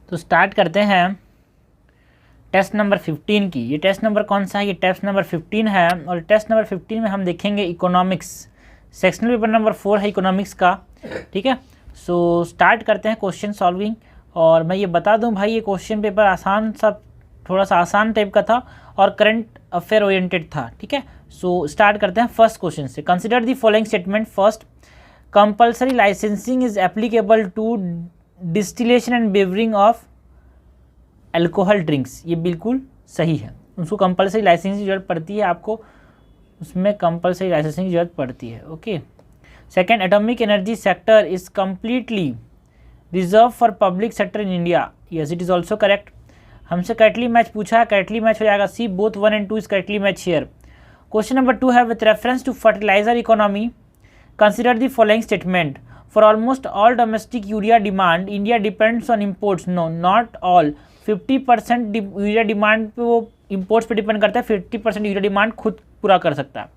तो स्टार्ट करते हैं टेस्ट नंबर 15 की। ये टेस्ट नंबर कौन सा है? ये टेस्ट नंबर 15 है। और टेस्ट नंबर 15 में हम देखेंगे इकोनॉमिक्स, सेक्शनल पेपर नंबर 4 है इकोनॉमिक्स का। ठीक है, सो स्टार्ट करते हैं क्वेश्चन सॉल्विंग। और मैं ये बता दूं भाई, ये क्वेश्चन पेपर आसान सा, थोड़ा सा आसान टाइप का था और करंट अफेयर ओरिएंटेड था। ठीक है, सो स्टार्ट करते हैं फर्स्ट क्वेश्चन से। Consider the following statement. First, compulsory licensing is applicable to distillation and brewing of alcohol drinks. ये बिल्कुल सही है, उसको कंपल्सरी लाइसेंसिंग की जरूरत पड़ती है, आपको उसमें कंपल्सरी लाइसेंसिंग की जरूरत पड़ती है। Okay. Second, atomic energy sector is completely reserve for public sector in India. Yes, it is also correct. हमसे करेक्टली मैच पूछा है, करेक्टली मैच हो जाएगा C, both 1 and 2 is correctly match here. Question number 2 है with reference to fertilizer economy consider the following statement. For almost all domestic urea demand India depends on imports. No, not all. 50% urea demand पे वो imports पे depend करता है, 50% urea demand खुद पूरा कर सकता है।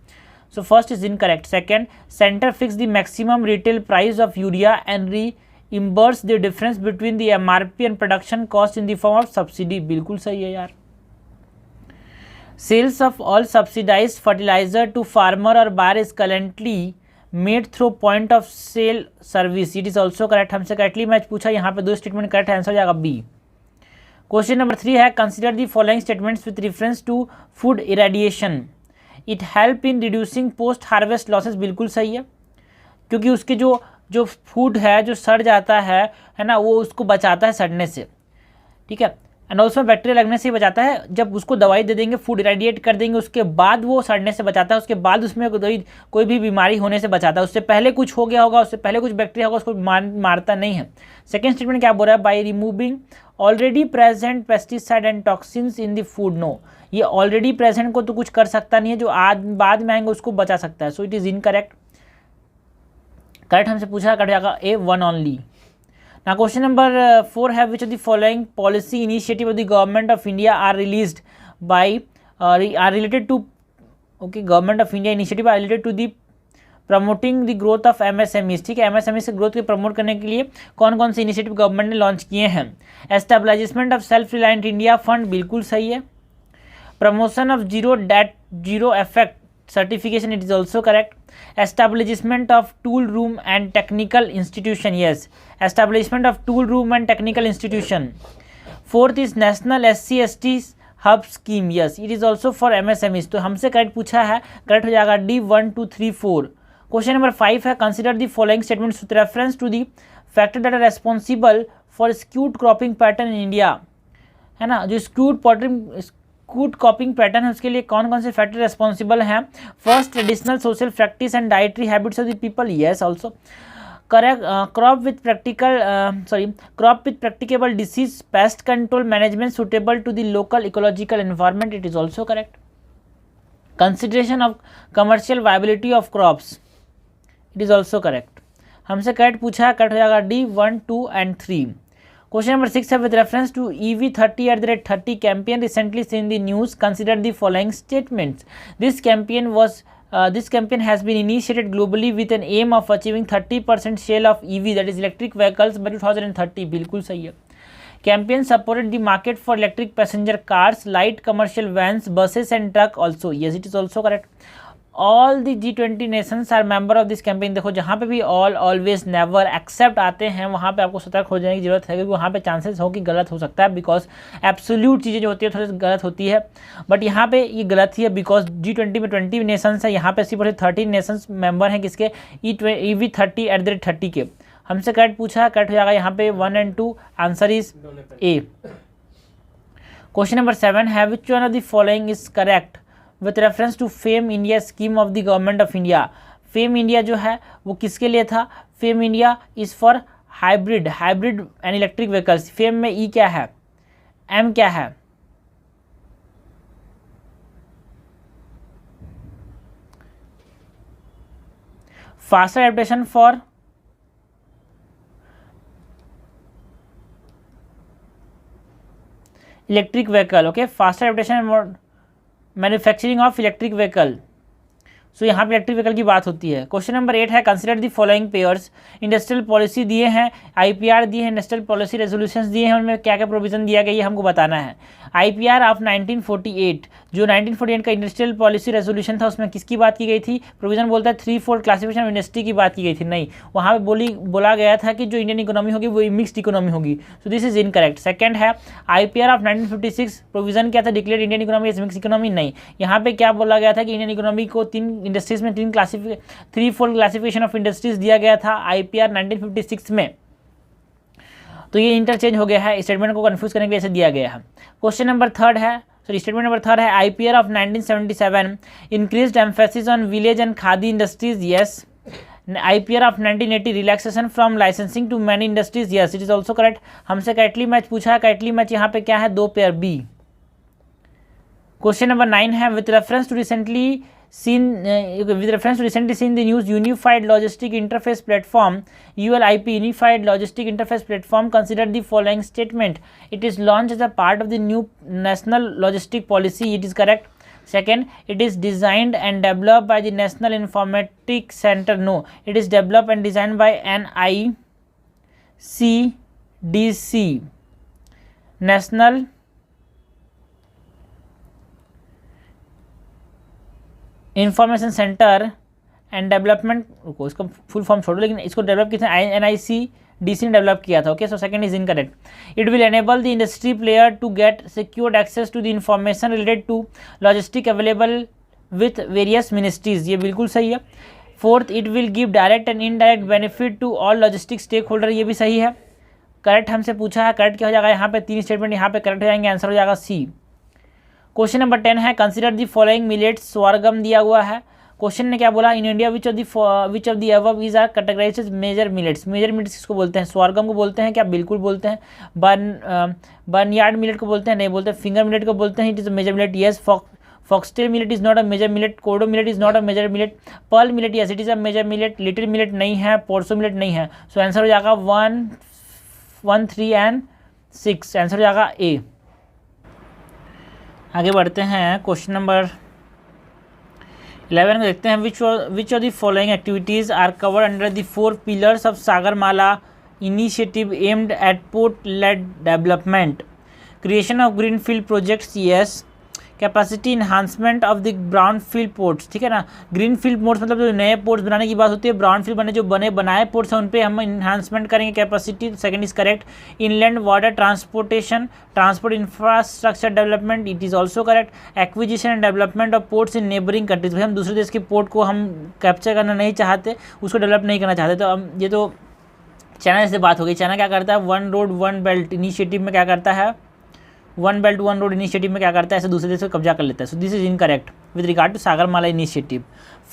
सो first is incorrect. Second, centre fix the maximum retail price of urea and reimburse the difference between the MRP and production cost in the form of subsidy। बिल्कुल सही है यार। Sales of all subsidized fertilizer to farmer or buyer is currently made through point of sale service। It is also correct। हमसे correctly match पूछा, यहाँ पे दो statement correct, answer हो जाएगा बी। क्वेश्चन नंबर 3 है consider the following statements with reference to food irradiation. It help in reducing post harvest losses. बिल्कुल सही है, क्योंकि उसके जो फूड है जो सड़ जाता है ना, वो उसको बचाता है सड़ने से। ठीक है, एंड ऑल्सो बैक्टीरिया लगने से ही बचाता है। जब उसको दवाई दे देंगे, फूड इरेडिएट कर देंगे, उसके बाद वो सड़ने से बचाता है, उसके बाद उसमें कोई भी बीमारी होने से बचाता है। उससे पहले कुछ हो गया होगा, उससे पहले कुछ बैक्टीरिया होगा, उसको मारता नहीं है। सेकेंड स्टेटमेंट क्या बोल रहा है? By removing already present pesticide and toxins in the food. No, ये ऑलरेडी प्रेजेंट को तो कुछ कर सकता नहीं है, जो बाद में आएंगे उसको बचा सकता है। सो इट इज इनकरेक्ट। करेक्ट हमसे पूछा, कट जाएगा ए, 1 ओनली। Now question number 4 है which of the following policy initiative of the government of India are released by are related to government of India initiative are related to the promoting the growth of MSMEs। ठीक है, MSME से growth को promote करने के लिए कौन कौन से इनिशिएटिव गवर्नमेंट ने लॉन्च किए हैं? Establishment of self reliant India fund, बिल्कुल सही है। Promotion of zero effect certification, it is also correct. Establishment of tool room and technical institution, yes, establishment of tool room and technical institution. Fourth is national SC/ST hub scheme, yes, it is also for MSMEs। तो हमसे correct पूछा है, correct हो जाएगा D 1 2 3 4। Question number 5 है consider the following statements with reference to the factor that are responsible for skewed cropping pattern in India. है ना, जो स्क्यूड क्रॉपिंग पैटर्न है उसके लिए कौन कौन से फैक्टर रेस्पॉन्सिबल हैं? First, traditional social practice and dietary habits of the people, yes also correct. Crop with practicable disease pest control management suitable to the local ecological environment, it is also correct. Consideration of commercial viability of crops, it is also correct. हमसे correct पूछा, correct हो जाएगा D 1 2 and 3। Question number 6 है with reference to EV30@30 campaign recently seen in the news, consider the following statements. This campaign has been initiated globally with an aim of achieving 30% sale of EV, that is electric vehicles, by 2030। बिल्कुल सही है। Campaign supported the market for electric passenger cars, light commercial vans, buses and truck also, yes, it is also correct। All the G20 nations are member of this campaign. देखो, जहाँ पे भी all, always, never, accept आते हैं वहाँ पे आपको सतर्क हो जाने की जरूरत है, क्योंकि वहाँ पे चांसेस हो कि गलत हो सकता है, बिकॉज एब्सोल्यूट चीज़ें जो होती है थोड़ी गलत होती है, बट यहाँ पे ये गलत ही है, बिकॉज G20 में 20 नेशंस है, यहाँ पे सिर्फ 13 नेशंस मेंबर हैं किसके? EV30@30 के। हमसे करेक्ट पूछा, करेक्ट हो जाएगा यहाँ पे 1 and 2, answer is A. Question number 7 है which one of the following is correct with reference to FAME India scheme of the government of India. FAME India जो है वो किसके लिए था? FAME India is for hybrid and electric vehicles. FAME में E क्या है, एम क्या है? Faster adaptation for electric vehicle, okay, faster adaptation manufacturing of electric vehicle. So यहाँ पे इलेक्ट्रिक व्हीकल की बात होती है। क्वेश्चन नंबर 8 है consider the following pairs. Industrial policy दिए हैं, आईपीआर दिए हैं, इंडस्ट्रियल पॉलिसी रेजोल्यूशंस दिए हैं, उनमें क्या क्या प्रोविजन दिया गया ये हमको बताना है। आईपीआर ऑफ 1948, जो 1948 का इंडस्ट्रियल पॉलिसी रेजोल्यूशन था उसमें किसकी बात की गई थी? प्रोविजन बोलता है 3-4 क्लासिफिकेशन ऑफ इंडस्ट्री की बात की गई थी। नहीं, वहाँ पे बोला गया था कि जो इंडियन इकोनॉमी होगी वो मिक्स्ड इकोनॉमी होगी। So this is incorrect. Second है आईपीआर ऑफ 1956, प्रोविजन क्या था? Declare Indian economy as mixed economy. नहीं, यहाँ पे क्या बोला गया था कि इंडियन इकोनॉमी को 3 इंडस्ट्रीज में 3-4 क्लासिफिकेशन ऑफ इंडस्ट्रीज दिया गया था आईपीआर 1956 में। तो ये इंटरचेंज हो गया है, स्टेटमेंट को कंफ्यूज करने के लिए ऐसे दिया गया है। क्वेश्चन नंबर 3 है, सॉरी स्टेटमेंट नंबर 3 है IPR of 1977 increased emphasis on village and khadi industries. Yes. IPR of 1980 relaxation from licensing to many industries. Yes, it is also correct. हमसे कैटली मैच पूछा है, कैटली मैच यहाँ पे क्या है? 2 पेयर बी। क्वेश्चन नंबर 9 है with reference to recently seen the news unified logistic interface platform ULIP unified logistic interface platform, consider the following statement. It is launched as a part of the new national logistic policy. It is correct. Second, it is designed and developed by the National Informatics Center. No, it is developed and designed by NICDC, National information centre and development. रुको, इसका full form छोड़ो, लेकिन इसको develop किया था NICDC ने develop किया था। Okay, so second is incorrect. It will enable the industry player to get secured access to the information related to logistic available with various ministries. ये बिल्कुल सही है। Fourth, it will give direct and indirect benefit to all logistic stakeholder. ये भी सही है। Correct हमसे पूछा है, करेक्ट क्या हो जाएगा? यहाँ पे 3 स्टेटमेंट यहाँ पे करेक्ट हो जाएंगे, आंसर हो जाएगा सी। क्वेश्चन नंबर 10 है consider the following millets. Sorghum दिया हुआ है। क्वेश्चन ने क्या बोला? In India which of the above is are categorised as major millets. Major millets किसको बोलते हैं? स्वारगम को बोलते हैं क्या? बिल्कुल बोलते हैं। बर्नयार्ड मिलेट को बोलते हैं? नहीं बोलते। फिंगर मिलेट को बोलते हैं? It is a major millet. Yes. Foxtail millet is not a major millet. Kodo millet is not a major millet. Pearl millet yes it is a major millet. Little millet नहीं है। पोर्सो millet नहीं है। सो answer हो जाएगा 1, 3 and 6। Answer हो जाएगा ए। आगे बढ़ते हैं। क्वेश्चन नंबर 11 को देखते हैं। Which of the following activities are covered under the 4 pillars of Sagarmala initiative aimed at port led development? Creation of green field projects. Yes. Capacity enhancement of the brown field ports. ठीक है ना, green field ports मतलब जो नए ports बनाने की बात होती है, ब्राउन फील्ड बने जो बनाए पोर्ट्स हैं उन पे हम इन्हांसमेंट करेंगे capacity. Second is correct. Inland water transportation, transport infrastructure development. It is also correct. Acquisition and development of ports in neighbouring countries. भाई हम दूसरे देश के पोर्ट को हम कैप्चर करना नहीं चाहते, उसको डेवलप नहीं करना चाहते। तो हम ये तो चाइना से बात हो गई। चाइना क्या करता है? 1 रोड 1 बेल्ट इनिशिएटिव में क्या करता है? 1 बेल्ट 1 रोड इनिशिएटिव में क्या करता है? ऐसे दूसरे देश को कब्जा कर लेता है। So this is incorrect with regard to Sagarmala initiative.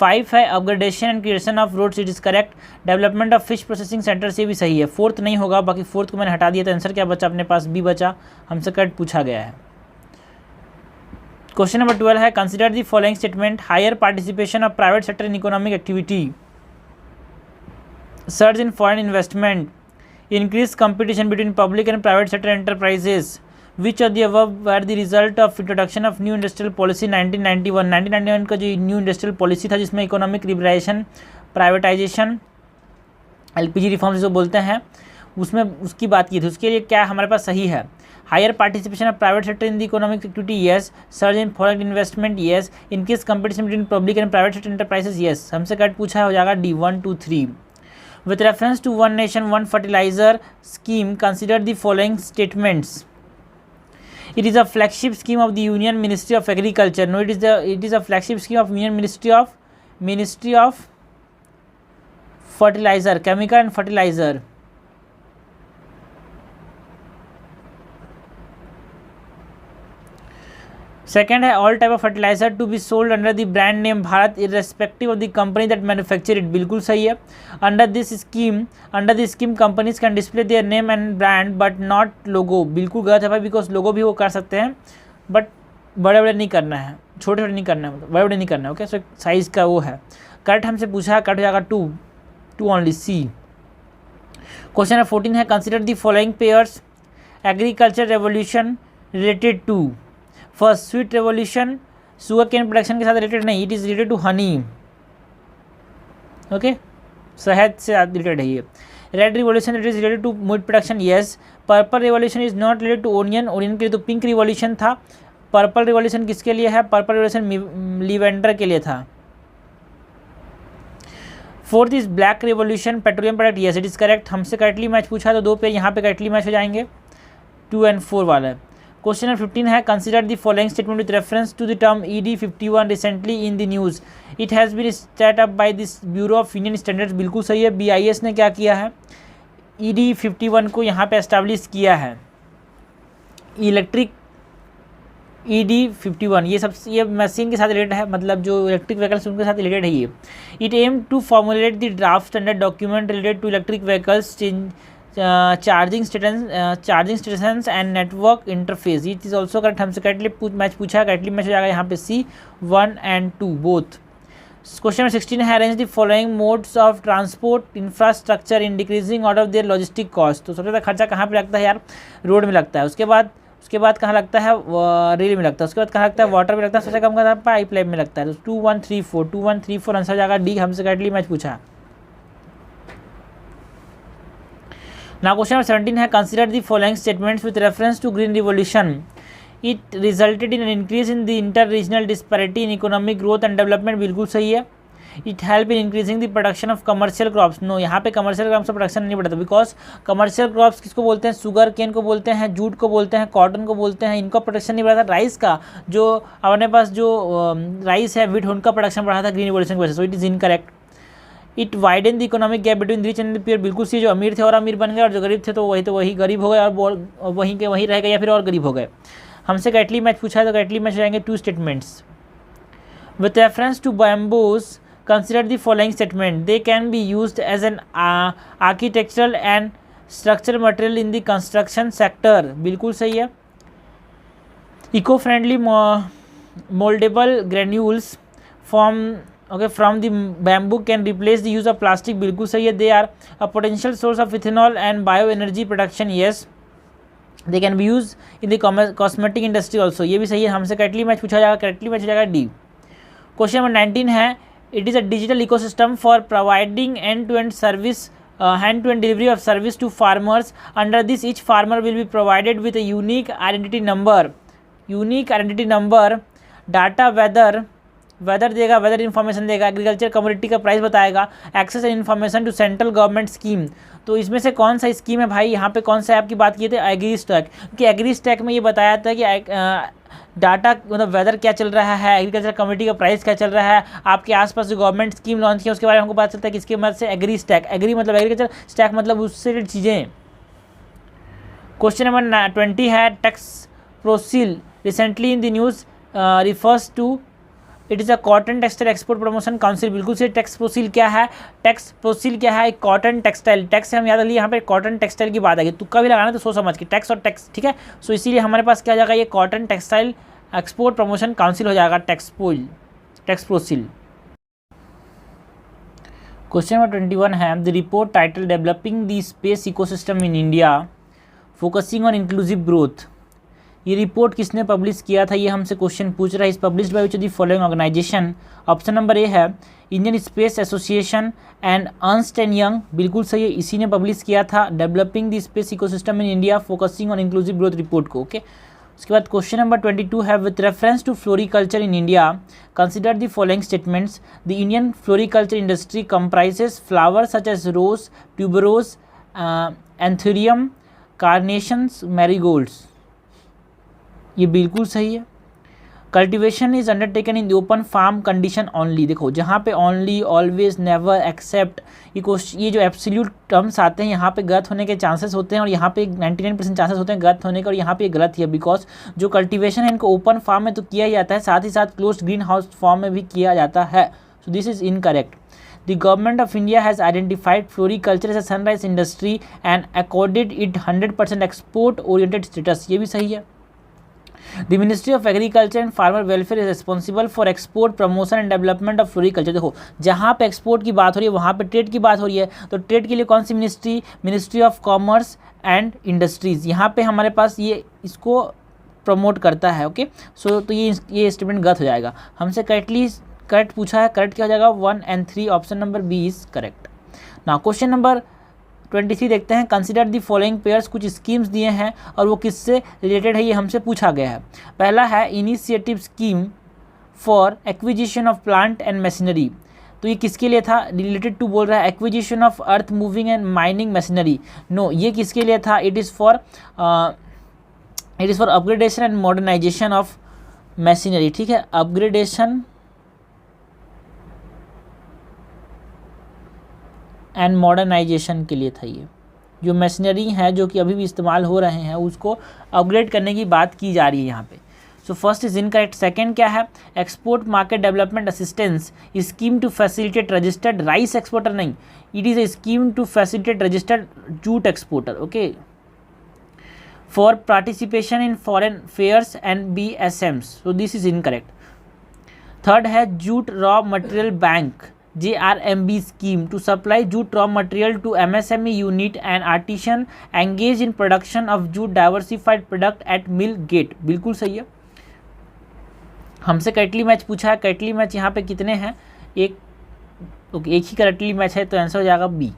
5 है upgradation and creation of roads. It is correct. Development of fish processing centre से भी सही है। 4th नहीं होगा, बाकी 4th को मैंने हटा दिया। तो आंसर क्या बचा अपने पास? बी बचा। हमसे करेक्ट पूछा गया है। क्वेश्चन नंबर 12 है consider the following statement. Higher participation of private sector in economic activity, surge in foreign investment, increase competition between public and private sector enterprises. Which of the above were the result of introduction of new industrial policy 1991? 1991 का जो new industrial policy था जिसमें economic liberalisation, privatisation, LPG reforms जो बोलते हैं, उसमें उसकी बात की थी। उसके लिए क्या हमारे पास सही है? Higher participation of private sector in the economic activity. Yes. Surge in foreign investment. Yes. Increase competition between public and private sector enterprises. Yes. हमसे करेक्ट पूछा हो जाएगा D 1, 2, 3। With reference to one nation one fertiliser scheme consider the following statements. It is a flagship scheme of the Union Ministry of Agriculture. No, it is a flagship scheme of Union Ministry of Fertilizer, Chemical and Fertilizer. Second है all type of fertilizer to be sold under the brand name Bharat irrespective of the company that manufacture it. बिल्कुल सही है। Under this scheme companies can display their name and brand but not logo. बिल्कुल गलत है भाई, because लोगो भी वो कर सकते हैं बट बड़े बड़े नहीं करना है, छोटे छोटे नहीं करना है, मतलब बड़े बड़े नहीं करना है। ओके, सो साइज़ का वो है। करेक्ट हमसे पूछा है, कट हो जाएगा 2 ओनली सी। क्वेश्चन है 14 है consider the following pairs. Agriculture revolution related to first sweet revolution, sugar cane production के साथ रिलेटेड नहीं, it is related to honey. Okay, शहद से रिलेटेड है ये। Red revolution it is related to meat production, yes. Purple revolution is not related to onion, onion के लिए तो पिंक रिवॉल्यूशन था। पर्पल रिवॉल्यूशन किसके लिए है? पर्पल रिवॉल्यूशन लिवेंडर के लिए था। Fourth is black revolution petroleum product, yes it is correct. हमसे करेक्टली मैच पूछा तो 2 पे यहाँ पे करेक्टली मैच हो जाएंगे, 2 और 4 वाला है। क्वेश्चन नंबर 15 है consider the following statement with reference to the term ED51 recently in the news, it has been set up by this Bureau of Indian Standards, बिल्कुल सही है। BIS ने क्या किया है? ED51 को यहाँ पे एस्टैब्लिश किया है। इलेक्ट्रिक ED51 ये मशीन के साथ रिलेटेड है, मतलब जो इलेक्ट्रिक व्हीकल्स उनके साथ रिलेटेड है ये। It aim to formulate the draft standard document related to electric vehicles charging stations and network interface, it is also correct. हमसे करेक्टली मैच पूछा है, करेक्टली मैच हो जाएगा यहाँ पे C1 and 2 both. Question number 16 है arrange the following modes of transport infrastructure in decreasing order of their logistic cost. तो सबसे ज़्यादा खर्चा कहाँ पे लगता है यार? रोड में लगता है। उसके बाद कहाँ लगता है? रेल में लगता है। उसके बाद कहाँ लगता है? वाटर में लगता है। सबसे कम का पाइप लाइन में लगता है। तो 2 1 3 4 आंसर हो जाएगा D। हमसे करेक्टली मैच पूछा। नाउ क्वेश्चन नंबर 17 है consider the following statements with reference to green revolution, it resulted in an increase in the inter regional disparity in economic growth and development, बिल्कुल सही है। It help in increasing the production of commercial crops, no यहाँ पे commercial crops का production नहीं बढ़ता, because commercial crops किसको बोलते हैं? शुगर केन को बोलते हैं, जूट को बोलते हैं, कॉटन को बोलते हैं, इनका प्रोडक्शन नहीं बढ़ा था। राइस का जो अपने पास जो राइस है, व्हीट, उनका प्रोडक्शन बढ़ा था ग्रीन रिवॉल्यूशन की वजह से, सो it is incorrect. It widen the economic gap between rich and poor, बिल्कुल सी, जो अमीर थे और अमीर बन गए, और जो गरीब थे तो वही गरीब हो गए, और वहीं के वहीं रह गए या फिर और गरीब हो गए। हमसे करेक्टली मैच पूछा है तो करेक्टली मैच जाएंगे 2 statements. With reference to bamboos consider the following statement, they can be used as an architectural and structure material in the construction sector, बिल्कुल सही है। Eco friendly mouldable granules from the bamboo can replace the use of plastic, बिल्कुल सही है। they are a potential source of ethanol and bioenergy production, yes they can be used in the cosmetic industry also, ये भी सही है। हमसे correctly match पूछा जाएगा, करेक्टली मैच हो जाएगा D। क्वेश्चन नंबर 19 है it is a digital ecosystem for providing end to end service hand-to-hand delivery of service to farmers. Under this, each farmer will be provided with a unique identity number, data weather देगा, weather information देगा, agriculture commodity का price बताएगा, access and information to central government scheme. तो इसमें से कौन सा scheme है भाई? यहाँ पे कौन सा ऐप की बात की थी? एग्री स्टैक, क्योंकि एग्री स्टैक में ये बताया था कि डाटा मतलब वेदर क्या चल रहा है, एग्रीकल्चर कम्युनिटी का प्राइस क्या चल रहा है, आपके आसपास जो गवर्नमेंट स्कीम लॉन्च किया उसके बारे में हमको पता चलता है। किसकी मदद से? Agri stack. एग्री मतलब एग्रीकल्चर, स्टैक मतलब उससे रिलेटेड चीज़ें। क्वेश्चन नंबर 20 है Texprocil recently in the news refers to, it is a cotton textile export promotion council, बिल्कुल से। टैक्स प्रोसील क्या है? टैक्स प्रोसील क्या है? कॉटन टेक्सटाइल, टैक्स से हम याद रखिए यहाँ पे कॉटन टेक्सटाइल की बात आएगी, तुक्का भी लगाना तो सोच समझ के, टैक्स और टैक्स, ठीक है। सो इसीलिए हमारे पास क्या जाएगा? ये cotton textile export promotion council हो जाएगा, टैक्स प्रोसील। क्वेश्चन नंबर 21 है the report title developing the space ecosystem in India focusing on inclusive growth, ये रिपोर्ट किसने पब्लिश किया था? ये हमसे क्वेश्चन पूछ रहा है। इस publish by which of the following organization? Option number A है Indian space association and Ernst and Young, बिल्कुल सही है, इसी ने पब्लिश किया था developing the space ecosystem in India focusing on inclusive growth report को, ओके। उसके बाद क्वेश्चन नंबर 22 है with reference to floriculture in India consider the following statements, the Indian floriculture industry comprises flower such as rose, tuberose, anthurium, carnations, marigolds, ये बिल्कुल सही है। Cultivation is undertaken in the open farm condition only, देखो जहाँ पे only, always, never, accept, ये जो absolute terms आते हैं यहाँ पे गलत होने के चांसेस होते हैं, और यहाँ पे 99% चांसेस होते हैं गलत होने के, और यहाँ पे गलत ही है, बिकॉज जो कल्टिवेशन है इनको ओपन फार्म में तो किया ही जाता है, साथ ही साथ क्लोज ग्रीन हाउस फॉर्म में भी किया जाता है, so this is incorrect. The government of India has identified floriculture as a sunrise industry and accorded it 100% export oriented status, ये भी सही है। The Ministry of Agriculture and Farmer Welfare is responsible for export promotion and development of floriculture, देखो जहाँ पे export की बात हो रही है वहाँ पे ट्रेड की बात हो रही है, तो ट्रेड के लिए कौन सी ministry? Ministry of commerce and industries, यहाँ पे हमारे पास ये इसको प्रमोट करता है, ओके। सो तो ये स्टेटमेंट गलत हो जाएगा। हमसे करेक्टली करेक्ट पूछा है, करेक्ट क्या हो जाएगा 1 and 3, option number B is correct. Now question number 23 देखते हैं, कंसिडर दी फॉलोइंग पेयर्स, कुछ स्कीम्स दिए हैं और वो किससे रिलेटेड है ये हमसे पूछा गया है। पहला है initiative scheme for acquisition of plant and machinery, तो ये किसके लिए था, रिलेटेड टू बोल रहा है acquisition of earth moving and mining machinery, no ये किसके लिए था, it is for upgradation and modernisation of machinery, ठीक है, अपग्रेडेशन एंड मॉडर्नाइजेशन के लिए था। ये जो मशीनरी है जो कि अभी भी इस्तेमाल हो रहे हैं उसको अपग्रेड करने की बात की जा रही है यहाँ पे। So first is incorrect. Second क्या है, export market development assistance scheme to facilitate registered rice exporter, नहीं, it is a scheme to facilitate registered jute exporter, okay, for participation in foreign fairs and BSMs, so this is incorrect. Third है jute raw material bank JRMB scheme to supply jute raw material to MSME unit and artisan engaged in production of jute diversified product at mill gate, बिल्कुल सही है। हमसे correctly match पूछा है, correctly match यहाँ पे कितने हैं, एक ही करेक्टली मैच है तो आंसर हो जाएगा बी।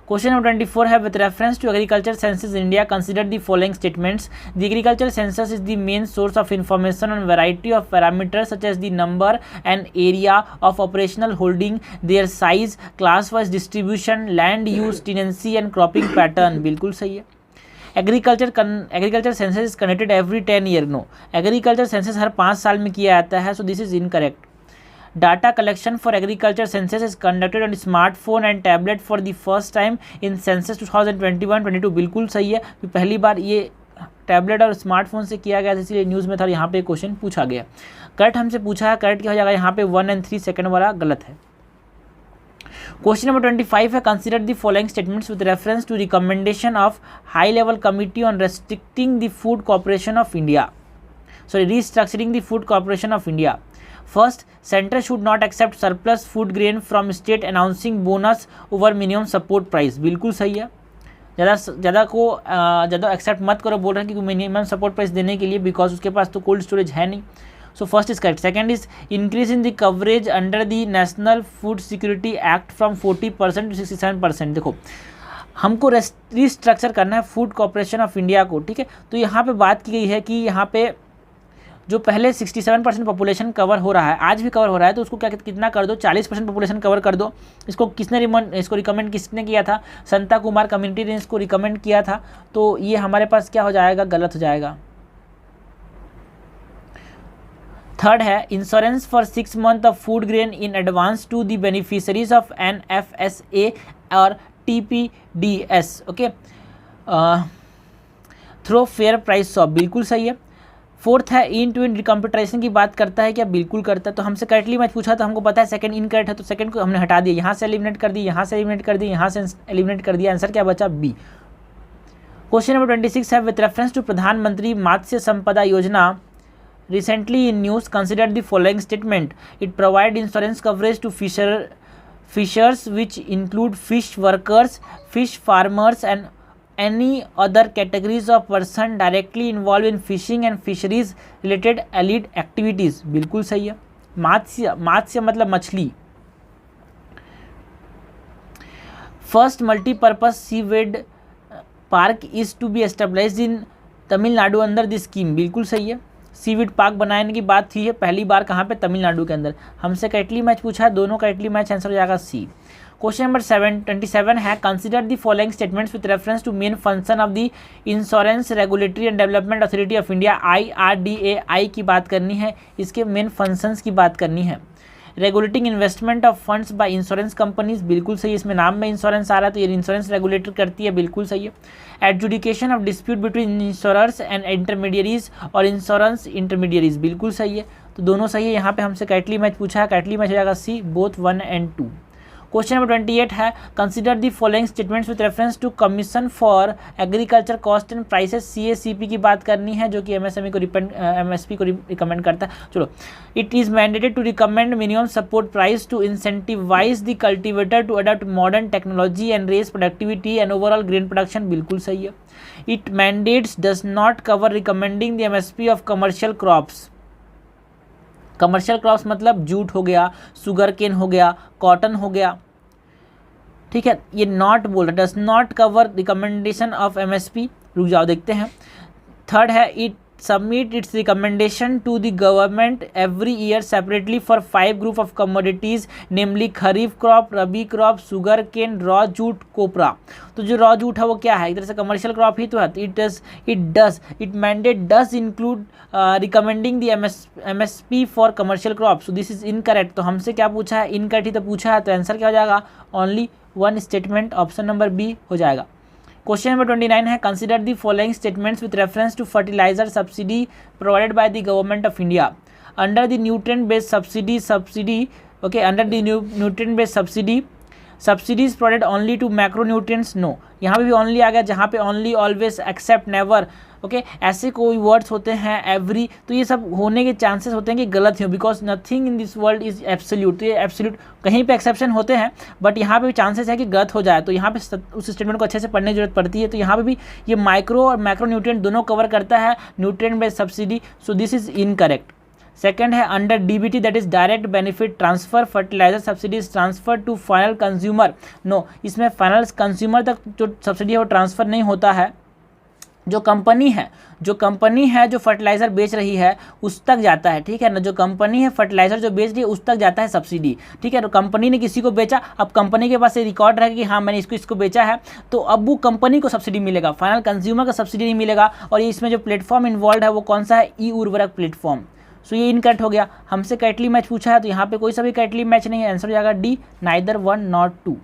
क्वेश्चन नंबर 24 है, with reference to agriculture census India consider the following statements. The agriculture census is the main source of information on variety of parameters such as the number and area of operational holding, their size, class wise distribution, land use, tenancy and cropping pattern, बिल्कुल सही है। Agriculture census is conducted every 10 year, no, agriculture census हर 5 साल में किया जाता है, so this is incorrect. Data collection for agriculture census is conducted on smartphone and tablet for the first time in census 2021-22, बिल्कुल सही है, पहली बार ये टैबलेट और स्मार्टफोन से किया गया था इसलिए न्यूज़ में था, यहाँ पे क्वेश्चन पूछा गया। करेक्ट हमसे पूछा है, करेक्ट क्या हो जाएगा यहाँ पे 1 and 3, सेकंड वाला गलत है। क्वेश्चन नंबर 25 है, consider the following statements with reference to recommendation of high level committee on restricting the Food Corporation of India, sorry restructuring the Food Corporation of India. First, center should not accept surplus food grain from state announcing bonus over minimum support price, बिल्कुल सही है। ज़्यादा accept मत करो, बोल रहे हैं कि मिनिमम सपोर्ट प्राइस देने के लिए, बिकॉज उसके पास तो कोल्ड स्टोरेज है नहीं। सो first is correct. Second is increase in the coverage under the national food security act from 40% to 67%। देखो हमको रिस्ट्रक्चर करना है फूड कॉर्पोरेशन ऑफ इंडिया को, ठीक है, तो यहाँ पे बात की गई है कि यहाँ पे जो पहले 67% पॉपुलेशन कवर हो रहा है, आज भी कवर हो रहा है, तो उसको क्या कितना कर दो, 40% पॉपुलेशन कवर कर दो। इसको रिकमेंड किसने किया था, संता कुमार कम्युनिटी ने इसको रिकमेंड किया था, तो ये हमारे पास क्या हो जाएगा, गलत हो जाएगा। Third is insurance for 6 months of food grain in advance to the beneficiaries of NFSA और TPDS, okay, through fair price shop, बिल्कुल सही है। फोर्थ है इन टू इन कंप्यूटराइजेशन की बात करता है क्या, बिल्कुल करता है, तो हमसे करेक्टली मैच पूछा तो हमको पता है सेकंड इनकरेक्ट है, तो सेकंड को हमने हटा दिया, यहाँ से एलिमिनेट कर दी, यहाँ से एलिमिनेट कर दी, यहाँ से एलिमिनेट कर दिया, आंसर क्या बचा बी। क्वेश्चन नंबर 26 है, विद रेफरेंस टू प्रधानमंत्री Matsya Sampada Yojana recently in news consider the following statement, it provide insurance coverage to fishers which include fish workers, fish farmers and any other categories of person directly involved in fishing and fisheries related allied activities, बिल्कुल सही है। मत्स्य मतलब मछली। First multipurpose seaweed park is to be established in Tamil Nadu under this scheme, बिल्कुल सही है। Seaweed park बनाने की बात थी है पहली बार कहाँ पे, तमिलनाडु के अंदर। हमसे करेक्टली मैच पूछा है, दोनों करेक्टली मैच, आंसर हो जाएगा सी। क्वेश्चन नंबर 27 है, consider the following statements with reference to main function of the insurance regulatory and development authority of India, IRDAI की बात करनी है, इसके मेन फंक्शंस की बात करनी है। Regulating investment of funds by insurance companies, बिल्कुल सही, इसमें नाम में इंश्योरेंस आ रहा है तो ये इंश्योरेंस रेगुलेटर करती है, बिल्कुल सही है। Adjudication of dispute between insurers and intermediaries और इंश्योरेंस इंटरमीडियरीज, बिल्कुल सही है, तो दोनों सही है। यहाँ पे हमसे करेक्टली मैच पूछा है, करेक्टली मैच हो जाएगा C, both 1 and 2। Question number 28 है, consider the following statements with reference to commission for agriculture cost and prices, CACP की बात करनी है, जो कि MSME को MSP को रिकमेंड करता है। चलो, it is mandated to recommend minimum support price to incentivise the cultivator to adopt modern technology and raise productivity and overall grain production, बिल्कुल सही है। It mandates does not cover recommending the MSP of commercial crops, commercial crops मतलब jute हो गया, sugar cane हो गया, cotton हो गया, ठीक है। ये नॉट बोल रहा, does not cover recommendation of MSP. रुक जाओ देखते हैं। थर्ड है it submit its recommendation to the government every year separately for 5 group of commodities namely kharif crop, rabi crop, sugarcane, raw jute, copra. तो जो रॉ जूट है वो क्या है, एक तरह से कमर्शियल क्रॉप ही तो है। It mandate does include recommending the MSP for commercial crop. So this is incorrect. तो हमसे क्या पूछा है, इनकरेक्ट ही तो पूछा है, तो आंसर क्या हो जाएगा, only one statement, option number B हो जाएगा। क्वेश्चन नंबर 29 है consider the following statements with reference to fertilizer subsidy provided by the government of India under the nutrient based subsidy okay under the nutrient based subsidies provided only to macro nutrients. No, यहाँ पे भी only आ गया, जहाँ पे only, always, except, never, okay ऐसे कोई words होते हैं, एवरी, तो ये सब होने के चांसेस होते हैं कि गलत हो, because nothing in this world is absolute. तो ये एब्सोल्यूट, कहीं पे एक्सेप्शन होते हैं बट यहाँ पे भी चांसेस है कि गलत हो जाए, तो यहाँ पे उस स्टेटमेंट को अच्छे से पढ़ने की जरूरत पड़ती है। तो यहाँ पे भी ये माइक्रो और मैक्रो न्यूट्रिएंट दोनों कवर करता है, nutrient based subsidy. So this is incorrect. Second है under DBT that is direct benefit transfer fertilizer subsidies transfer to final consumer. No, इसमें फाइनल कंज्यूमर तक जो सब्सिडी है वो ट्रांसफर नहीं होता है, जो कंपनी है जो फर्टिलाइज़र बेच रही है उस तक जाता है, ठीक है ना। जो कंपनी है फर्टिलाइज़र जो बेच रही है उस तक जाता है सब्सिडी, ठीक है। तो कंपनी ने किसी को बेचा, अब कंपनी के पास ये रिकॉर्ड रहेगा कि हाँ मैंने इसको बेचा है, तो अब वो कंपनी को सब्सिडी मिलेगा, फाइनल कंज्यूमर का सब्सिडी नहीं मिलेगा। और ये इसमें जो प्लेटफॉर्म इन्वॉल्व है वो कौन सा है, ई उर्वरक प्लेटफॉर्म। सो ये इनकरेक्ट हो गया। हमसे कैटली मैच पूछा है, तो यहाँ पे कोई सा भी कैटली मैच नहीं है, आंसर हो जाएगा D, neither 1 not 2।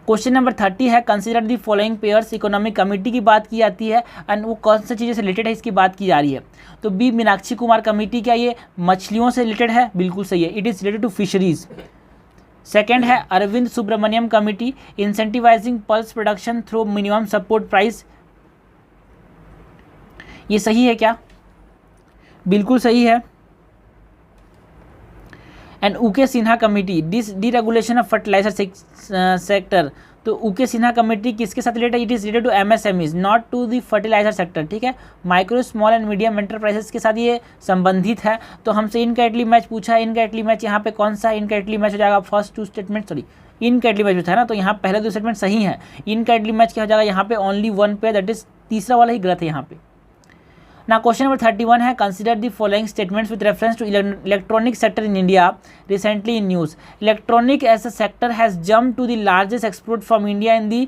Question number 30 है consider the following pairs. Economic committee की बात की जाती है एंड वो कौन सी चीज़ें से रिलेटेड है इसकी बात की जा रही है। तो बी मीनाक्षी कुमार कमेटी, क्या ये मछलियों से रिलेटेड है, बिल्कुल सही है, it is related to fisheries. Second है Arvind Subramanian committee, incentivising pulse production through minimum support price, ये सही है क्या, बिल्कुल सही है। And U K Sinha committee deregulation of fertilizer sector, तो उके सिन्हा कमेटी किसके साथ related, it is related to MSMEs not to the fertilizer sector, ठीक है। Micro small and medium enterprises के साथ ये संबंधित है। तो हमसे इनकरेक्टली मैच पूछा है, इनकरेक्टली मैच यहाँ पे कौन सा इनकरेक्टली मैच हो जाएगा, first two statement, sorry incorrectly match है ना, तो यहाँ पहले 2 स्टेटमेंट सही है। इनकरेक्टली मैच क्या हो जाएगा, यहाँ पे ओनली 1 पे, दैट इज तीसरा वाला ही गलत है यहाँ पे। ना क्वेश्चन नंबर 31 है consider the following statements with reference to electronic sector in India recently in news. Electronic as a sector has jump to the largest export from India in the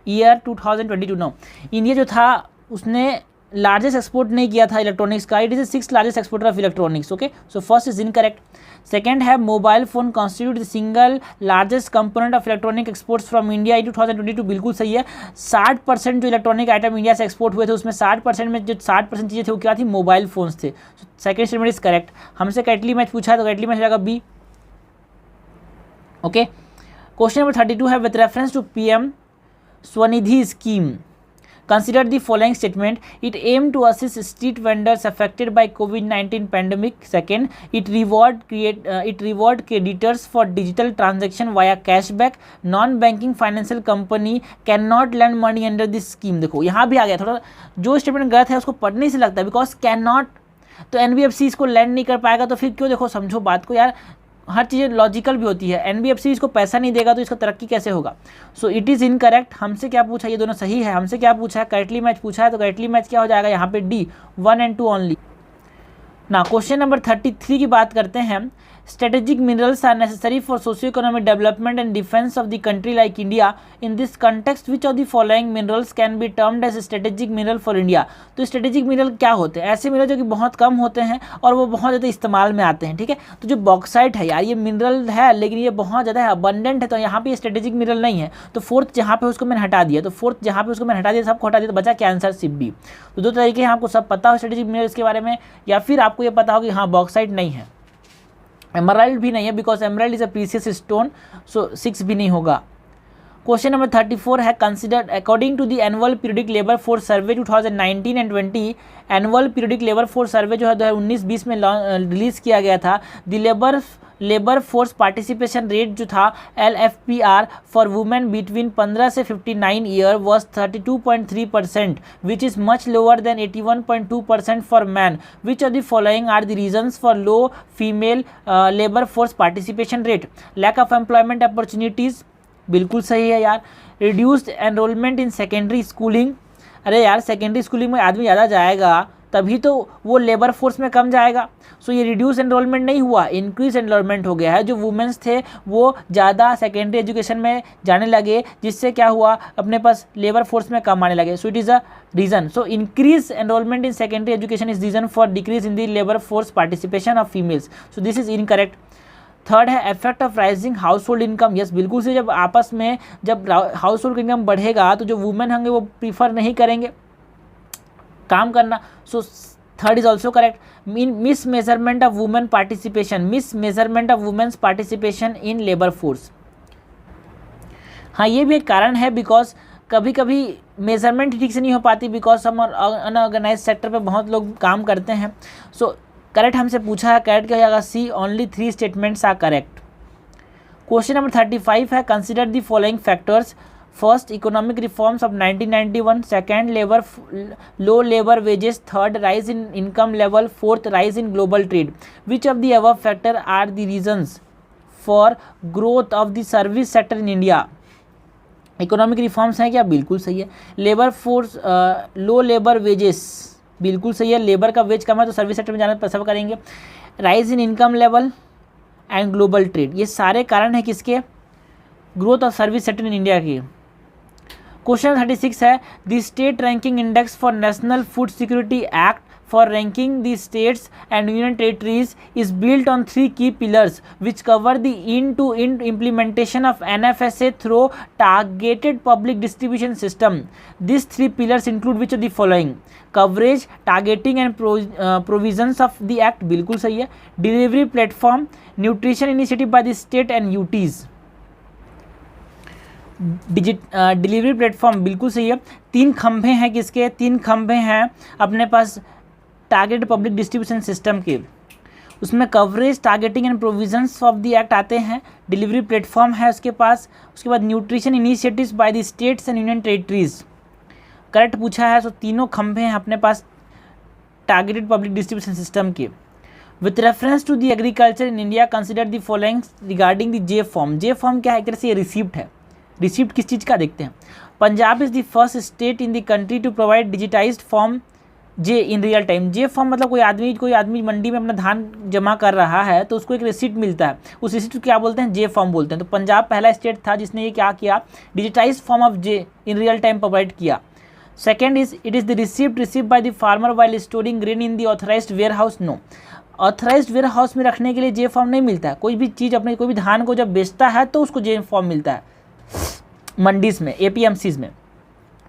year 2022। No, India जो था उसने largest export नहीं किया था electronics का, it is 6th largest exporter of electronics, okay. So first is incorrect. Second है mobile phone constitute the single largest component of electronic exports from India in 2022, बिल्कुल सही है। 60% जो इलेक्ट्रॉनिक आइटम इंडिया से एक्सपोर्ट हुए थे उसमें 60% में जो 60% चीज़ें थे वो क्या थी, मोबाइल फोन्स थे। Second statement is correct. हमसे कैटली मैच पूछा है तो कैटली मैच हो जाएगा बी, ओके। क्वेश्चन नंबर 32 है with reference to PM Svanidhi scheme consider the following statement. It aim to assist street vendors affected by COVID-19 pandemic. Second, it reward creditors for digital transaction via cashback. Non-banking financial company cannot lend money under this scheme. देखो यहाँ भी आ गया, थोड़ा जो statement गलत है उसको पढ़ने से लगता है, बिकॉज कैन नॉट, तो एनबीएफसी इसको लैंड नहीं कर पाएगा, तो फिर क्यों, देखो समझो बात को यार, हर चीज़ें लॉजिकल भी होती है। एनबीएफसी इसको पैसा नहीं देगा तो इसका तरक्की कैसे होगा। सो इट इज़ इनकरेक्ट। हमसे क्या पूछा, ये दोनों सही है। हमसे क्या पूछा है, करेक्टली मैच पूछा है, तो करेक्टली मैच क्या हो जाएगा यहाँ पे डी, 1 and 2 ओनली। ना क्वेश्चन नंबर 33 की बात करते हैं। Strategic minerals are necessary for socio-economic development and defense of the country like India. In this context, which of the following minerals can be termed as strategic mineral for India? तो strategic mineral क्या होते हैं, ऐसे mineral जो कि बहुत कम होते हैं और वो बहुत ज़्यादा इस्तेमाल में आते हैं, ठीक है। तो जो बॉक्साइट है यार, ये मिनरल है लेकिन ये बहुत ज़्यादा अबंडेंट है, तो यहाँ पे स्ट्रेटेजिक मिनरल नहीं है। तो फोर्थ जहाँ पे उसको मैंने हटा दिया, तो फोर्थ जहाँ पे उसको मैंने हटा दिया, सबको हटा दिया, तो बचा क्या आंसर, सिप बी। तो 2 तरीके हैं, आपको सब पता हो स्ट्रेटेजिक मिनरल्स के बारे में, या फिर आपको ये पता हो कि हाँ बॉक्साइट नहीं है, एमराल्ड भी नहीं है, because emerald is a precious stone, so 6 भी नहीं होगा। क्वेश्चन नंबर 34 है consider according to the annual periodic labour force survey 2019 and 20, annual periodic labour force survey जो है 2019-20 में रिलीज किया गया था। The labour force participation rate जो था LFPR फॉर वुमेन बिटवीन 15 से 59 year was 32.3%, which is much lower than 81.2% for man. Which of the following are the reasons for low female labour force participation rate? Lack of employment opportunities, बिल्कुल सही है यार। Reduced enrolment in secondary schooling, अरे यार secondary schooling में आदमी ज़्यादा जाएगा तभी तो वो लेबर फोर्स में कम जाएगा। सो ये रिड्यूस एनरोलमेंट नहीं हुआ, इंक्रीज एनरोलमेंट हो गया है। जो वुमेन्स थे वो ज़्यादा सेकेंडरी एजुकेशन में जाने लगे, जिससे क्या हुआ, अपने पास लेबर फोर्स में कम आने लगे। So it is a reason. So increase enrolment in secondary education is reason for decrease in the labour force participation of females. So this is incorrect. Third है effect of rising household income. Yes, बिल्कुल से जब आपस में जब house hold income बढ़ेगा तो जो वुमेन होंगे वो प्रीफर नहीं करेंगे काम करना। So third is also correct. Mismeasurement of women participation, mismeasurement of women's participation in labour force. हाँ, ये भी एक कारण है, बिकॉज कभी कभी मेजरमेंट ठीक से नहीं हो पाती, बिकॉज हम अनऑर्गेनाइज सेक्टर पे बहुत लोग काम करते हैं। सो करेक्ट हमसे पूछा है, करेक्ट क्या हो जाएगा? C, only 3 statements are correct. Question number 35 है consider the following factors. First, economic reforms of 1991, second, low labour wages, third, rise in income level, fourth, rise in global trade. Which of the above factor are the reasons for growth of the service sector in India? Economic reforms हैं क्या? बिल्कुल सही है। Labour force, low labour wages, बिल्कुल सही है। Labour का veg कम है तो सर्विस सेक्टर में जाना प्रेफर करेंगे। Rise in income level and global trade, ये सारे कारण हैं किसके? Growth of service sector in India की। क्वेश्चन 36 है the state ranking index for national food security act for ranking the states and union territories is built on 3 key pillars which cover the end-to-end implementation of NFSA through targeted public distribution system. These 3 pillars include which of the following? Coverage, targeting and provisions of the act, बिल्कुल सही है। Delivery platform, nutrition initiative by the state and UTs. Delivery platform, बिल्कुल सही है। 3 खंभे हैं किसके? 3 खंभे हैं अपने पास टारगेट पब्लिक डिस्ट्रीब्यूशन सिस्टम के। उसमें coverage, targeting and provisions of the act आते हैं। डिलीवरी प्लेटफॉर्म है उसके पास। उसके बाद nutrition initiatives by the states and union territories, correct पूछा है। सो तीनों खंभे हैं अपने पास टारगेटेड पब्लिक डिस्ट्रीब्यूशन सिस्टम के। With reference to the agriculture in India consider the following regarding the J form. J form क्या है? एक तरह से ये रिसिप्ट है। रिसिप्ट किस चीज़ का देखते हैं। Punjab is the first state in the country to provide digitized form J in real time. J form मतलब कोई आदमी मंडी में अपना धान जमा कर रहा है तो उसको एक रिसिप्ट मिलता है, उस रिसिप्ट को क्या बोलते हैं? जे फॉर्म बोलते हैं। तो पंजाब पहला स्टेट था जिसने ये क्या किया? Digitized form of J in real time provide किया। Second is it is the receipt received by the farmer while storing grain in the authorized warehouse. No, authorized warehouse में रखने के लिए जे फॉर्म नहीं मिलता है। कोई भी चीज़ अपने कोई भी धान को जब बेचता है तो उसको जे फॉर्म मिलता है मंडीज में, APMCs में।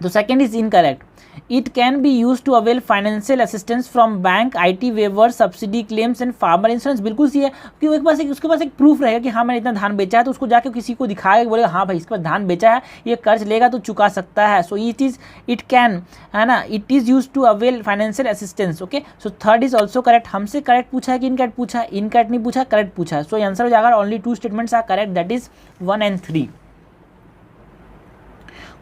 तो second is incorrect. It can be use to avail financial assistance from bank, IT waiver, subsidy claims and farmer insurance, बिल्कुल सी है। क्योंकि उसके पास एक प्रूफ रहेगा कि हाँ मैंने इतना धान बेचा है, तो उसको जाके किसी को दिखाएगा, बोलेगा हाँ भाई इसके पास धान बेचा है, ये कर्ज लेगा तो चुका सकता है। सो इट कैन, है ना, it is use to avail financial assistance. Okay, so third is also correct. हमसे करेक्ट पूछा है कि इनकरेक्ट पूछा है? इनकरेक्ट नहीं पूछा, करेक्ट पूछा है। सो आंसर हो जाएगा only 2 statements are correct, that is 1 and 3।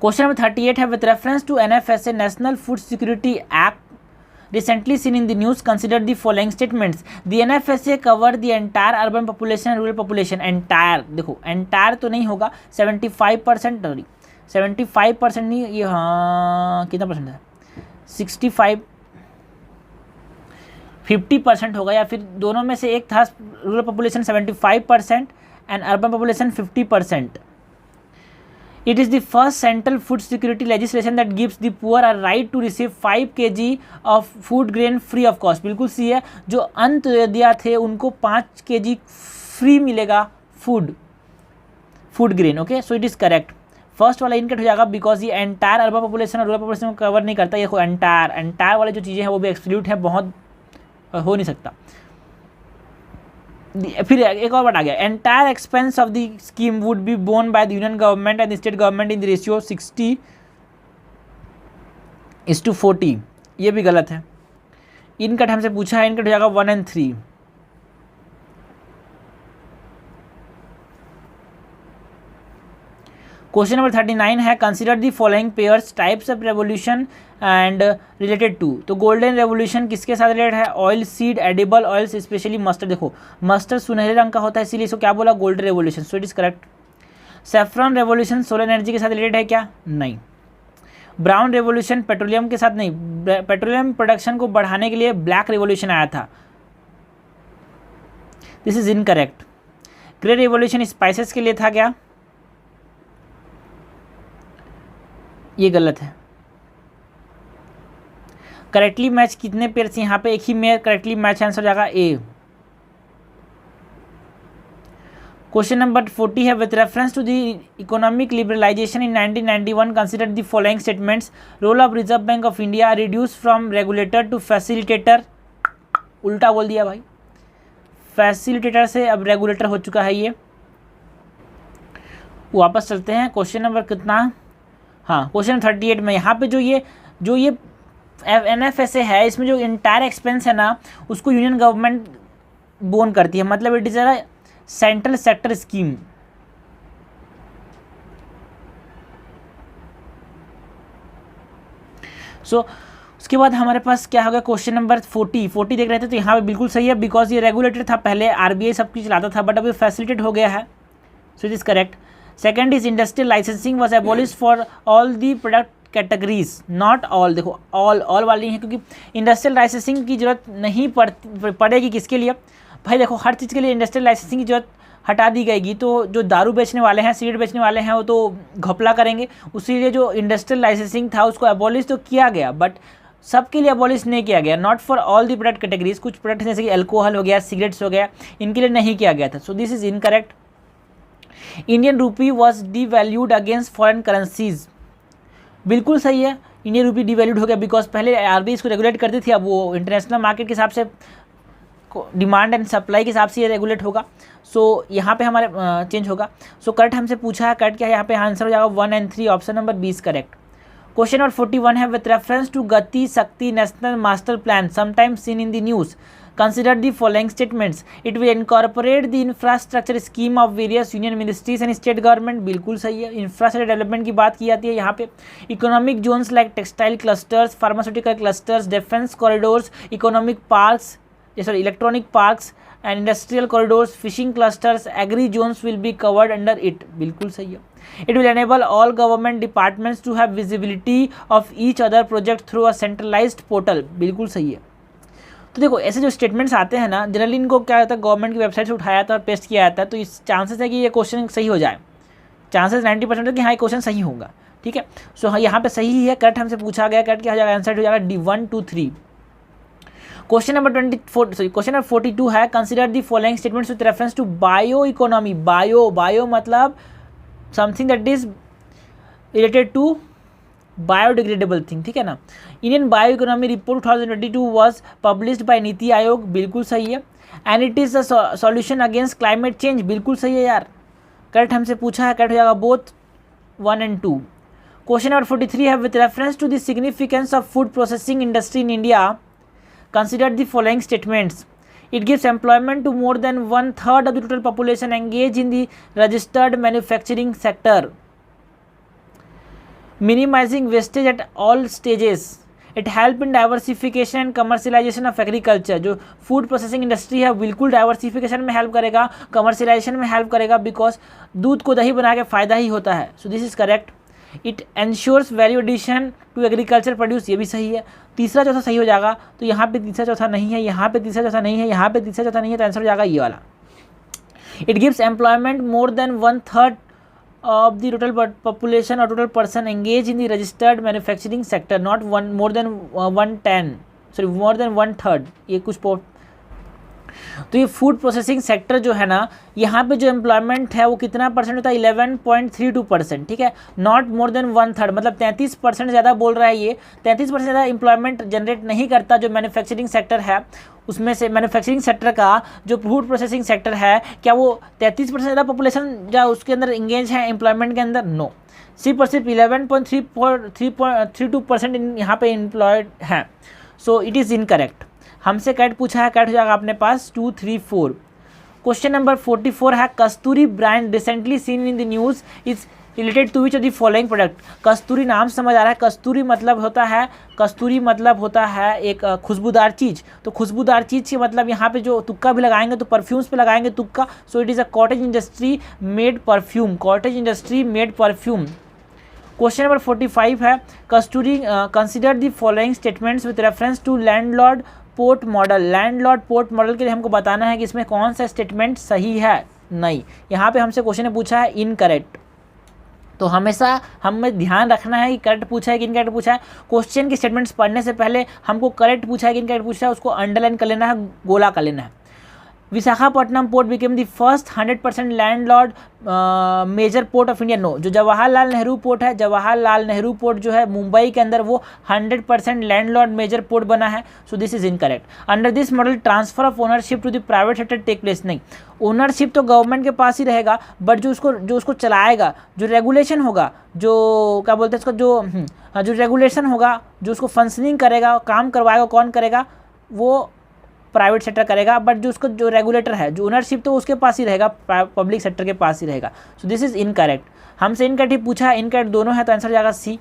Question number 38 है with reference to NFSA national food security act recently seen in the news, consider the following statements. The NFSA cover the entire urban population and rural population. Entire, देखो entire तो नहीं होगा, 75% 75% नहीं, ये हाँ कितना percent है? 50% होगा, या फिर दोनों में से एक था। Rural population 75% and urban population 50%. It is the first central food security legislation that gives the poor a right to receive 5 kg of food grain free of cost. बिल्कुल सी है, जो अंत्योदय थे उनको 5 kg फ्री मिलेगा food grain. Okay, so it is correct. First वाला इनकट हो जाएगा because ये एंटायर अर्बन पॉपुलेशन और रूरल पॉपुलेशन को कवर नहीं करता. ये एंटायर वाले जो चीज़ें हैं वो भी एक्सक्लूड है, बहुत हो नहीं सकता. फिर एक और वर्ड आ गया, entire expense of the scheme would be borne by the union government and state government in the ratio 60:40। ये भी गलत है। इनकट हमसे पूछा है, इनकट हो जाएगा 1 और 3। क्वेश्चन नंबर 39 है, consider the following pairs types of revolution and related to. तो गोल्डन रेवोल्यूशन किसके साथ रिलेटेड है? Oil seed, edible oils, specially mustard. देखो मस्टर्ड सुनहरे रंग का होता है, इसीलिए इसको क्या बोला? Golden revolution. So it is correct. Saffron revolution solar energy के साथ रिलेटेड है क्या? नहीं। ब्राउन रेवोल्यूशन पेट्रोलियम के साथ नहीं, पेट्रोलियम प्रोडक्शन को बढ़ाने के लिए ब्लैक रेवोल्यूशन आया था। This is incorrect. Grey revolution spices के लिए था क्या? ये गलत है। करेक्टली मैच कितने पेयर से? यहाँ पे एक ही मेयर करेक्टली मैच, आंसर हो जाएगा ए। क्वेश्चन नंबर 40 है, with reference to the economic liberalization in 1991 consider the following statements. Role of Reserve Bank of India reduce from regulator to facilitator. उल्टा बोल दिया भाई, फैसिलिटेटर से अब रेगुलेटर हो चुका है। ये वापस चलते हैं। क्वेश्चन नंबर कितना? हाँ, क्वेश्चन 38 में यहाँ पे जो ये NFSA है, इसमें जो इंटायर एक्सपेंस है ना, उसको यूनियन गवर्नमेंट बोन करती है, मतलब it is a central sector scheme. उसके बाद हमारे पास क्या होगा? क्वेश्चन नंबर 40 देख रहे थे, तो यहाँ पे बिल्कुल सही है, बिकॉज ये रेगुलेटर था, पहले RBI सब कुछ चलाता था, बट अब ये फैसिलिटेट हो गया है। सो it is correct. Second is industrial licensing was abolish for all the product categories, not all. देखो ऑल वाली है, क्योंकि इंडस्ट्रियल लाइसेंसिंग की जरूरत नहीं पड़ेगी। किसके लिए भाई? देखो हर चीज़ के लिए इंडस्ट्रियल लाइसेंसिंग की जरूरत हटा दी गएगी, तो जो दारू बेचने वाले हैं, सिगरेट बेचने वाले हैं, वो तो घपला करेंगे। उसीलिए जो इंडस्ट्रियल लाइसेंसिंग था उसको एबॉलिश तो किया गया, बट सबके लिए एबॉलिश नहीं किया गया। Not for all the product categories. कुछ प्रोडक्ट जैसे कि अल्कोहल हो गया, सिगरेट्स हो गया, इनके लिए नहीं किया गया था। So this is incorrect. Indian rupee was devalued against foreign currencies. बिल्कुल सही है, इंडियन रूपी डिवैल्यूड हो गया, बिकॉज पहले RBI इसको रेगुलेट करती थी, अब वो इंटरनेशनल मार्केट के हिसाब से, डिमांड एंड सप्लाई के हिसाब से ये रेगुलेट होगा। सो यहाँ पे हमारे चेंज होगा। सो करेक्ट हमसे पूछा है, करेक्ट क्या है? यहाँ पे आंसर हो जाएगा 1 और 3, option number 20 correct. Question number 41 है, विथ रेफरेंस टू गति शक्ति national master plan sometimes scene in the news consider the following statements. It will incorporate the infrastructure scheme of various union ministries and state government. बिल्कुल सही है, infrastructure development की बात की जाती है यहाँ पे। Economic zones like textile clusters, pharmaceutical clusters, defence corridors, economic parks, sorry electronic parks and industrial corridors, fishing clusters, agri zones will be covered under it. बिल्कुल सही है। It will enable all government departments to have visibility of each other project through a centralized portal। बिल्कुल सही है। तो देखो ऐसे जो स्टेटमेंट्स आते हैं ना, जनरली इनको क्या होता है, गवर्नमेंट की वेबसाइट से उठाया जाता है और पेस्ट किया जाता है, तो इस चांसेस है कि ये क्वेश्चन सही हो जाए। चांसेस 90% है कि हाँ ये क्वेश्चन सही होगा। ठीक है, सो हाँ यहाँ पे सही ही है, करेक्ट हमसे पूछा गया, करेक्ट क्या हो जाएगा? आंसर हो जाएगा D1, 2, 3। क्वेश्चन नंबर 42 है, consider the following statements with reference to bio economy. Bio मतलब something that is related to biodegradable thing. ठीक है ना। Indian bio economy report 2022 was published by NITI Aayog. बिल्कुल सही है। And it is a solution against climate change. बिल्कुल सही है यार, करेक्ट हमसे पूछा है, करेक्ट हो जाएगा बोथ 1 और 2। क्वेश्चन नंबर 43 है, with reference to the significance of food processing industry in India consider the following statements. It gives employment to more than 1/3 of the total population engaged in the registered manufacturing sector, minimizing wastage at all stages. It help in diversification and commercialization of agriculture। जो food processing industry है बिल्कुल diversification में help करेगा, commercialisation में help करेगा, because दूध को दही बना के फ़ायदा ही होता है। So this is correct. It ensures value addition to agriculture produce. ये भी सही है। तीसरा चौथा सही हो जाएगा, तो यहाँ पे तीसरा चौथा नहीं है, यहाँ पे तीसरा चौथा नहीं है, यहाँ पे तीसरा चौथा नहीं है, तो आंसर हो जाएगा ये वाला। It gives employment more than 1/3 of the total population और total person engage in the registered manufacturing sector, not more than 1/3। ये कुछ तो ये फूड प्रोसेसिंग सेक्टर जो है ना, यहाँ पे जो एम्प्लॉयमेंट है वो कितना परसेंट होता है, 11.32%, ठीक है, नॉट मोर देन 1/3, मतलब 33% ज़्यादा बोल रहा है ये, 33% ज़्यादा एम्प्लॉयमेंट जनरेट नहीं करता जो मैन्युफैक्चरिंग सेक्टर है उसमें से। मैन्युफैक्चरिंग सेक्टर का जो फूड प्रोसेसिंग सेक्टर है, क्या वो 33% ज़्यादा पॉपुलेशन या उसके अंदर इंगेज है एम्प्लॉयमेंट के अंदर? नो, सिर्फ और सिर्फ 11.32% यहाँ पे एम्प्लॉयड हैं। सो इट इज़ इनकरेक्ट। हमसे करेक्ट पूछा है, करेक्ट हो जाएगा अपने पास 2, 3, 4। क्वेश्चन नंबर 44 है, Kasturi brand recently seen in the news is related to which of the following product. Kasturi नाम समझ आ रहा है, कस्तूरी मतलब होता है एक खुशबूदार चीज़। तो खुशबूदार चीज़ के मतलब यहाँ पे जो तुक्का भी लगाएंगे तो परफ्यूम्स पे लगाएंगे तुक्का। So it is a cottage industry made perfume, cottage industry made perfume. Question number 45 है, Kasturi consider the following statements with reference to landlord port model. Landlord port model के लिए हमको बताना है कि इसमें कौन सा स्टेटमेंट सही है। नहीं, यहाँ पे हमसे क्वेश्चन ने पूछा है इनकरेक्ट। तो हमेशा हमें ध्यान रखना है कि करेक्ट पूछा है कि इनकरेक्ट पूछा है। क्वेश्चन की स्टेटमेंट्स पढ़ने से पहले हमको करेक्ट पूछा है कि इनकरेक्ट पूछा है, उसको अंडरलाइन कर लेना है, गोला कर लेना है। Visakhapatnam port became the first 100% landlord major port of India. No, जो जवाहरलाल नेहरू पोर्ट है, जवाहरलाल नेहरू पोर्ट जो है मुंबई के अंदर, वो 100% लैंडलॉर्ड मेजर पोर्ट बना है। So this is incorrect. Under this model transfer of ownership to the private sector take place. नहीं, ओनरशिप तो गवर्नमेंट के पास ही रहेगा, बट जो उसको चलाएगा, जो रेगुलेशन होगा, जो क्या बोलते हैं इसको, जो रेगुलेशन होगा, जो उसको फंक्शनिंग करेगा, काम करवाएगा, कौन करेगा? वो प्राइवेट सेक्टर करेगा। बट जो रेगुलेटर है, जो ओनरशिप तो उसके पास ही रहेगा, पब्लिक सेक्टर के पास ही रहेगा। सो दिस इज इनकरेक्ट। हमसे इनकरेक्ट ही पूछा है, इनकरेक्ट दोनों है, तो आंसर जाएगा सी।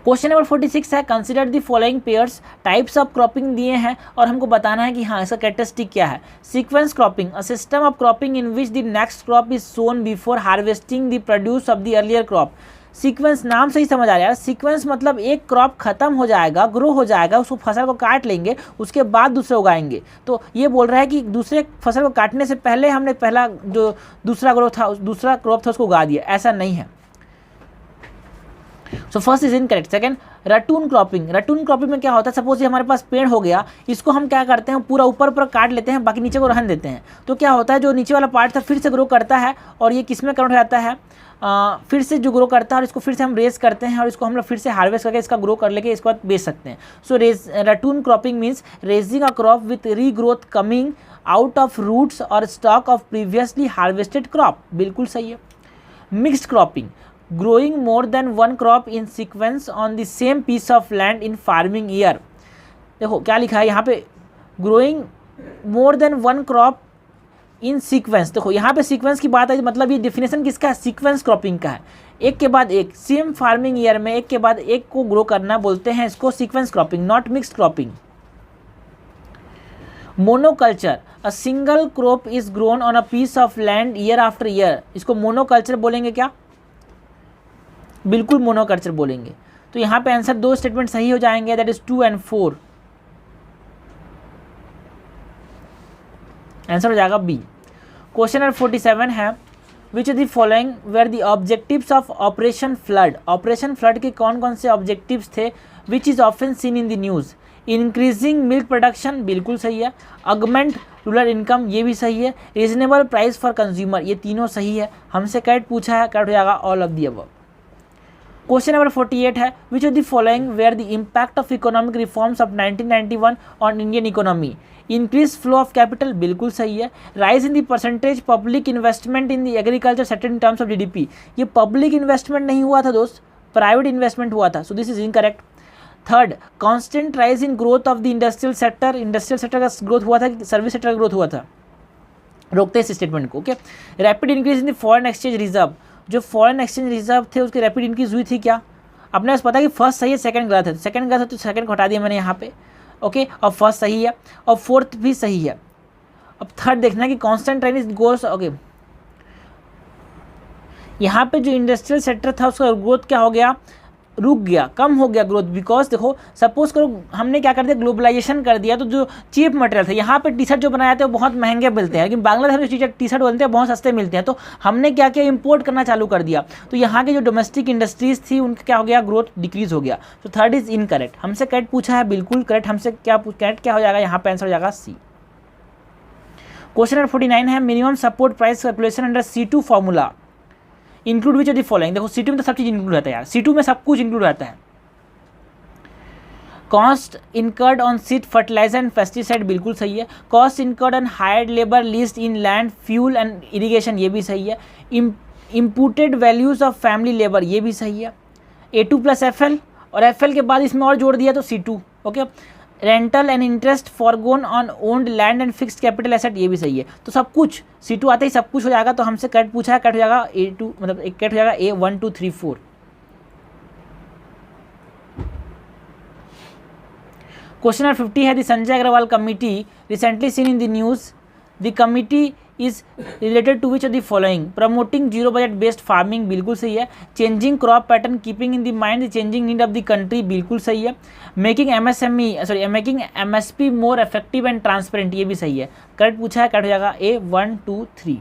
क्वेश्चन नंबर 46 है, consider the following pairs. Types of cropping दिए हैं और हमको बताना है कि हाँ इसका कैरेक्टरिस्टिक क्या है। Sequence cropping, a system of cropping in which the next crop is sown before harvesting the produce of the earlier crop. Sequence नाम से ही समझ आ रहा है, सीक्वेंस मतलब एक क्रॉप खत्म हो जाएगा, ग्रो हो जाएगा, उसको फसल को काट लेंगे, उसके बाद दूसरे उगाएंगे। तो ये बोल रहा है कि दूसरे फसल को काटने से पहले हमने पहला जो दूसरा क्रॉप था उसको उगा दिया, ऐसा नहीं है। सो first is incorrect. Second, रटून cropping. रटून cropping में क्या होता है, सपोज ये हमारे पास पेड़ हो गया, इसको हम क्या करते हैं, पूरा ऊपर काट लेते हैं, बाकी नीचे को रहने देते हैं। तो क्या होता है, जो नीचे वाला पार्ट था फिर से ग्रो करता है और ये किस में कन्वर्ट हो जाता है, फिर से जो ग्रो करता है और इसको फिर से हम रेज करते हैं और इसको हम लोग फिर से हार्वेस्ट करके इसका ग्रो कर लेके इसके बाद बेच सकते हैं। So ratoon cropping means raising a crop with regrowth coming out of roots और stock of previously harvested crop. बिल्कुल सही है। Mixed cropping, growing more than one crop in sequence on the same piece of land in farming year। देखो क्या लिखा है यहाँ पे, growing more than one crop in sequence। देखो यहाँ पे सीक्वेंस की बात है, मतलब ये डेफिनेशन किसका है, सीक्वेंस क्रॉपिंग का है। एक के बाद एक सेम फार्मिंग ईयर में एक के बाद एक को ग्रो करना बोलते हैं इसको sequence cropping, not mixed cropping. Monoculture, a single crop is grown on a piece of land year after year, इसको मोनोकल्चर बोलेंगे क्या? बिल्कुल मोनोकल्चर बोलेंगे। तो यहाँ पे आंसर दो स्टेटमेंट सही हो जाएंगे, दैट इज 2 and 4। आंसर हो जाएगा बी। क्वेश्चन नंबर 47 है, which of the following were the objectives of operation flood. Operation flood के कौन कौन से ऑब्जेक्टिव्स थे? Which is often seen in the news. Increasing milk production, बिल्कुल सही है। अगमेंट रूरल इनकम, ये भी सही है। रीजनेबल प्राइस फॉर कंज्यूमर, ये तीनों सही है। हमसे करेक्ट पूछा है, करेक्ट हो जाएगा all of the above. Question number 48 है, which of the following were the impact of economic reforms of 1991 on Indian economy. Increase flow of capital, बिल्कुल सही है। Rise in the percentage public investment in the agriculture sector in terms of GDP. ये public investment नहीं हुआ था दोस्त, private investment हुआ था। So this is incorrect. Third, constant rise in growth of the industrial sector. Industrial sector का growth हुआ था कि सर्विस सेक्टर का ग्रोथ हुआ था? रोकते इस स्टेटमेंट को। Okay. Rapid increase in the foreign exchange reserve, जो फॉरेन एक्सचेंज रिजर्व थे उसकी रैपिड इंक्रीज हुई थी क्या? अपने पास पता है कि फर्स्ट सही है, सेकंड गलत है, तो सेकंड गलत है तो सेकंड को हटा दिया मैंने यहाँ पे। ओके, और फर्स्ट सही है और फोर्थ भी सही है। अब थर्ड देखना है कि कांस्टेंट ट्रेंड गोल्स। ओके, यहाँ पे जो इंडस्ट्रियल सेक्टर था उसका ग्रोथ क्या हो गया, रुक गया, कम हो गया ग्रोथ। बिकॉज देखो सपोज करो हमने क्या कर दिया, ग्लोबलाइजेशन कर दिया, तो जो चीप मटेरियल था, यहाँ पे टी शर्ट जो बनाए थे वो बहुत महंगे मिलते हैं, लेकिन बांग्लादेश में टी शर्ट बनते हैं बहुत सस्ते मिलते हैं। तो हमने क्या किया, इंपोर्ट करना चालू कर दिया, तो यहाँ के जो डोमेस्टिक इंडस्ट्रीज थी उनका क्या हो गया, ग्रोथ डिक्रीज हो गया। तो थर्ड इज इनकरेक्ट। हमसे करेक्ट पूछा है, बिल्कुल करेक्ट। हमसे क्या करेक्ट क्या हो जाएगा, यहाँ पे आंसर हो जाएगा सी। क्वेश्चन नंबर 49 है minimum support price calculation under C2 formula include which of the following. देखो C2 में तो सब चीज इंक्लूड रहता है यार, C2 में सब कुछ इंक्लूड रहता है। Cost incurred on seed fertilizer and pesticide बिल्कुल सही है। Cost incurred on hired labour leased in land fuel and irrigation ये भी सही है। Imputed values of family labour ये भी सही है। A2 प्लस FL और FL के बाद इसमें और जोड़ दिया तो C2। Okay, rental and interest forgone on owned land and fixed capital asset ये भी सही है। तो सब कुछ C2 आते ही सब कुछ हो जाएगा। तो हमसे कट पूछा है, कट हो जाएगा A2, मतलब एक कट हो जाएगा A 1 2 3 4। क्वेश्चन नंबर 50 है the Sanjay Agarwal committee recently seen in the news the committee is related to which of the following. Promoting zero budget based farming बिल्कुल सही है। Changing crop pattern keeping in the mind the changing need of the country बिल्कुल सही है। Making MSP more effective and transparent ये भी सही है। करेक्ट पूछा है, करेक्ट हो जाएगा A 1 2 3।